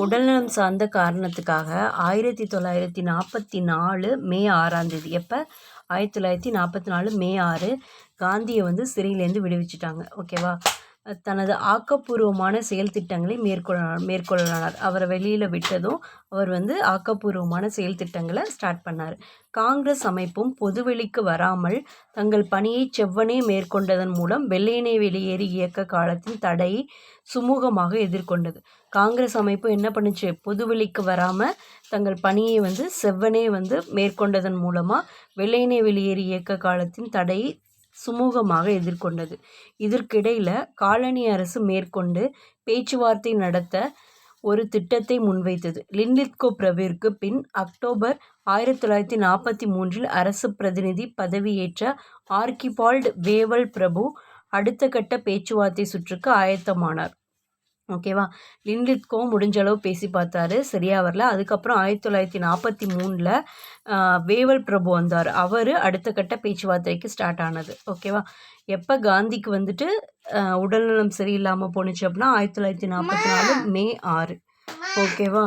உடல்நலம் சார்ந்த காரணத்துக்காக 1944 மே 6ஆம் தேதி, எப்போ 1944 மே 6 காந்தியை வந்து சிறையிலேருந்து விடுவிச்சிட்டாங்க. ஓகேவா. தனது ஆக்கப்பூர்வமான செயல் திட்டங்களை மேற்கொள்ளனார். அவரை வெளியில் விட்டதும் அவர் வந்து ஆக்கப்பூர்வமான செயல் திட்டங்களை ஸ்டார்ட் பண்ணார். காங்கிரஸ் அமைப்பும் பொதுவெளிக்கு வராமல் தங்கள் பணியை செவ்வனே மேற்கொண்டதன் மூலம் வெள்ளையனே வெளியேறு இயக்க காலத்தின் தடையை சுமூகமாக எதிர்கொண்டது. காங்கிரஸ் அமைப்பு என்ன பண்ணுச்சு, பொதுவெளிக்கு வராமல் தங்கள் பணியை வந்து செவ்வனே வந்து மேற்கொண்டதன் மூலமாக வெள்ளையனே வெளியேறு இயக்க காலத்தின் தடையை சுமூகமாக எதிர்கொண்டது. இதற்கிடையில் காலனி அரசு மேற்கொண்டு பேச்சுவார்த்தை நடத்த ஒரு திட்டத்தை முன்வைத்தது. லின்லித்கோ பிரபுவிற்கு பின் அக்டோபர் 1943 அரசு பிரதிநிதி பதவியேற்ற ஆர்கிபால்டு வேவல் பிரபு அடுத்த கட்ட பேச்சுவார்த்தை சுற்றுக்கு ஆயத்தமானார். ஓகேவா. லின்லித்கோ முடிஞ்சளவு பேசி பார்த்தாரு, சரியாக வரல. அதுக்கப்புறம் 1943 வேவல் பிரபு வந்தார். அவர் அடுத்த கட்ட பேச்சுவார்த்தைக்கு ஸ்டார்ட் ஆனது. ஓகேவா. எப்போ காந்திக்கு வந்துட்டு உடல்நலம் சரியில்லாமல் போணுச்சு அப்படின்னா 1944 மே 6. ஓகேவா.